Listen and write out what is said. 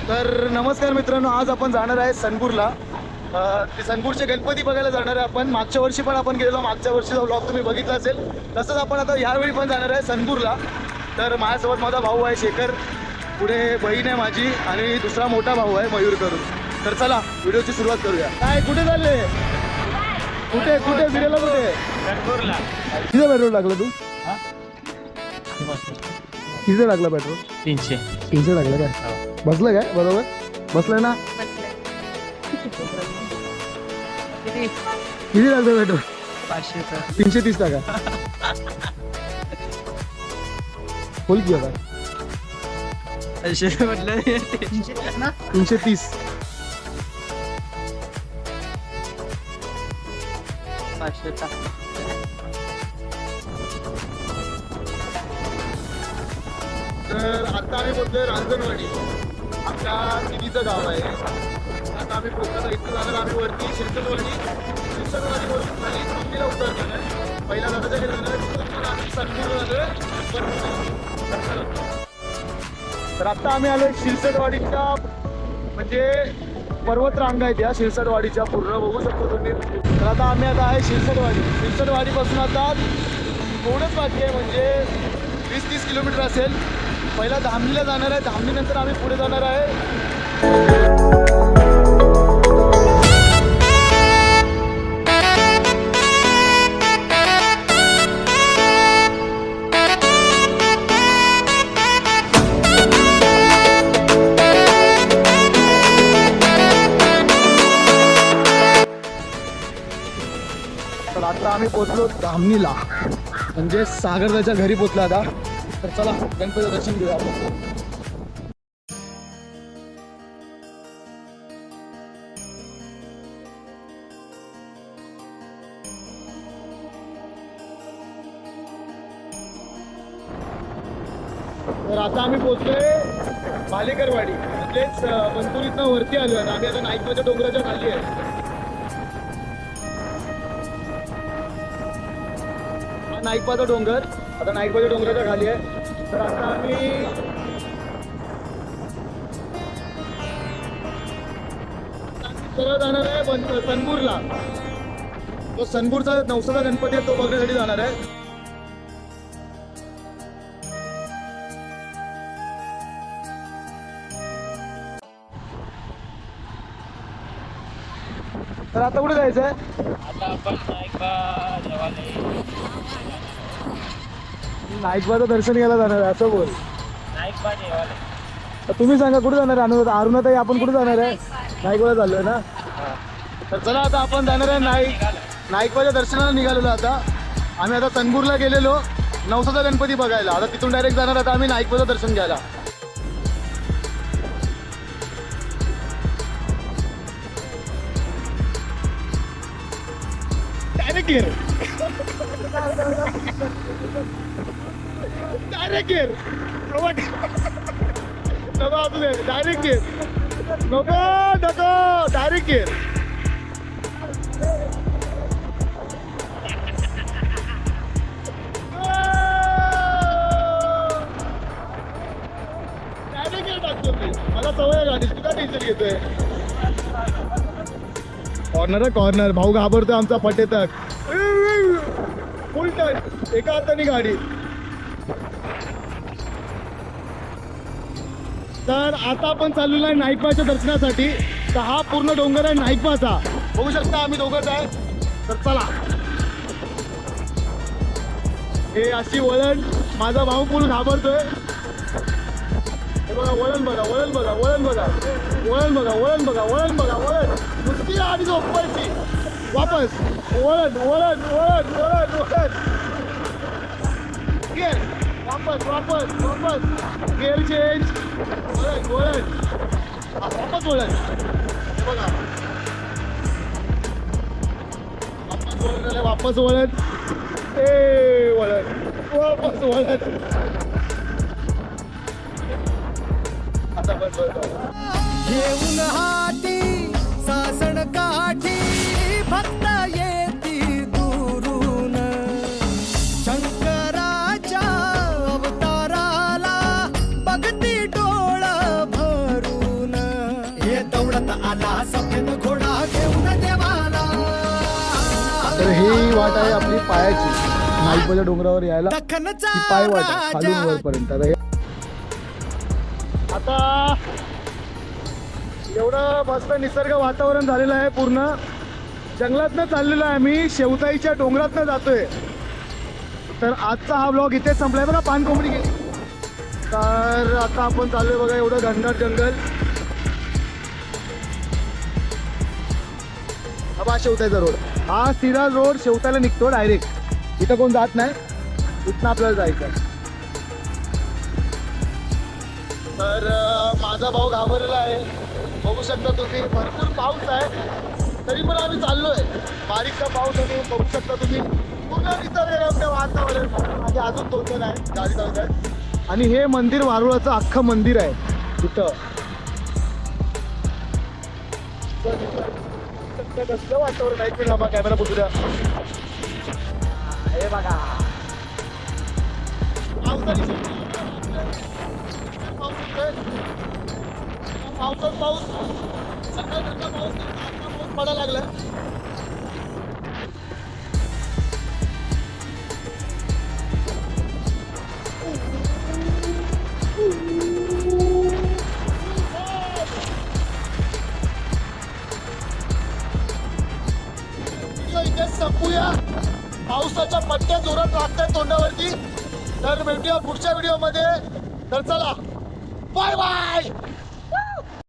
तर नमस्कार मित्रांनो, आज आपण जाणार आहे सनपूरला. ते सनपूरचे गणपती बघायला जाणार आहे आपण. मागच्या वर्षी पण आपण गेलेलो, मागच्या वर्षीचा व्लॉग तुम्ही बघितला असेल. तसंच आपण आता यावेळी पण जाणार आहे सनपूरला. तर माझ्यासोबत माझा भाऊ आहे शेखर, पुढे बहीण आहे माझी आणि दुसरा मोठा भाऊ आहे मयूर करून. तर चला व्हिडिओची सुरुवात करूया. काय कुठे चालले? कुठे कुठे फिरायला? कुठे? सनपूरला. किती पेट्रोल टाकलं तू? किती टाकलं पेट्रोल? 300 टाकलं काय? बसलं काय बरोबर? बसलं ना? किती लागतं पेट्रोल? 500 330 टाका. फुल किती आता? 500 म्हटलं 330. 500 तर आता आम्ही बोलतोय रांजणवाडी, आमच्या दिदीचं गाव आहे. आता आम्ही पोहोचतो. इथं जाणार आम्ही वरती शिरसटवाडीवरून खाली दिल्लीला उतरणार आहे. पहिल्या दादाच्या घरी जाणार आहे, आम्ही सनपूरला जाणार. तर आता आम्ही आलोय शिरसटवाडीच्या, म्हणजे पर्वतरांगा आहेत या शिरसटवाडीच्या पूर्ण बघू शकतो तुम्ही. तर आता आम्ही आहे शिरसटवाडीपासून आता थोडंच बाकी आहे, म्हणजे 20-30 किलोमीटर असेल. पहिला धामणीला जाणार आहे, धामणीनंतर आम्ही पुढे जाणार आहे. तर आता आम्ही पोहोचलो धामणीला, म्हणजे सागरदाच्या घरी पोहोचलो आता. तर चला गणपतीचं दर्शन घेऊया आपण. तर आता आम्ही पोहोचलोय भालेकरवाडी, म्हणजेच पंतुरीतनं वरती आलो आहे. आम्ही आता नाईकबाच्या डोंगराच्या खाली आहे. नाईकबाचा डोंगर, आता नाईकबाच्या डोंगराच्या खाली आहे. तर आता आम्ही सरळ जाणार आहे सनपूरला. तो सनपूरचा नवसाचा गणपती आहे, तो बघण्यासाठी जाणार आहे. तर आता कुठे जायचं आहे? आता आपण नाईकबाचं दर्शन घ्यायला जाणार आहे असं बोल. नाईकबा देवालय. तर तुम्ही सांगा कुठे जाणार आहे? अरुणाताई आपण कुठे जाणार आहे? नाईकबाला चाललोय ना. तर चला आता आपण जाणार आहे नाईकबाच्या दर्शनाला निघालेलो. आता आम्ही आता सनपूरला गेलेलो नवसाचा गणपती बघायला. आता तिथून डायरेक्ट जाणार आता आम्ही नाईकबाचं दर्शन घ्यायला. डायरेक्ट गिअर नको असू दे. डायरेक्ट गिअर नको डायरेक्ट गिअर. टाकतो मी, मला सवय गाडी. तू का टेन्शन घेतोय? कॉर्नर आहे कॉर्नर. भाऊ घाबरतोय आमचा पटेतक. फुल टच, एका हाताने गाडी. तर आता आपण चाललेलो आहे नाईकबाच्या दर्शनासाठी. तर हा पूर्ण डोंगर आहे नाईकबाचा, बघू शकता आम्ही दोघंच आहे. तर चला, हे अशी वळण. माझा भाऊ पूर्ण घाबरतोय. हे बघा वळण, बघा वळण, बघा वळण, बघा वळण, बघा वळण, बघा वळण, बघा वळण. नुसती आधी झोपायची, वापस वळण वळण वळण वळण वळण. गिअर वापस वापस वापस. गिअर चेंज, वळण वळण, वापस वळण. हे बघा वापस वळण झालं, वापस वळण. ए वळण, वापस वळण. आता बस घेऊन हाती सासण काठी भक्त येती दुरून. शंकराच्या अवताराला बघती डोळ भरून. रथ आला सफेद घोडा घेऊन देवाला. तर ही वाट आहे आपली पायाची, नाईकबाच्या डोंगरावर यायला दख्खनचा ही पाय वाट आहे खालून राजा. वरपर्यंत. आता एवढं मस्त निसर्ग वातावरण झालेलं आहे, पूर्ण जंगलातनं चाललेलो आहे आम्ही, शेवताईच्या डोंगरातनं जातोय. तर आजचा हा ब्लॉग इथेच संपलाय. बघा पान कोंबडी गेली. तर आता आपण चाललोय बघा एवढं घनदाट जंगल. हा शेवताईचा रोड, हा सिराज रोड शेवताईला निघतो डायरेक्ट. इथं कोण जात नाही, इथनं आपल्याला जायचं. तर माझा भाऊ घाबरलेला आहे, बघू शकता तुम्ही. भरपूर पाऊस आहे तरी पण आम्ही चाललोय. बारीकचा पाऊस आहे, बघू शकता तुम्ही. पूर्ण निसर्गरम्य वातावरण. माझे अजून तोच आहे गाडी चालत आहे. आणि हे मंदिर वारुळाचं अख्खं मंदिर आहे तिथं. कसलं वातावरण आहे. की कॅमेरा बघू द्या. हे बघा पावसात पाऊस सकाळचा पाऊस पडायला लागला. इथे संपूया. पावसाच्या पट्ट्या जोरात लागतात तोंडावरती. तर भेटूया पुढच्या व्हिडिओ मध्ये. तर चला बाय बाय.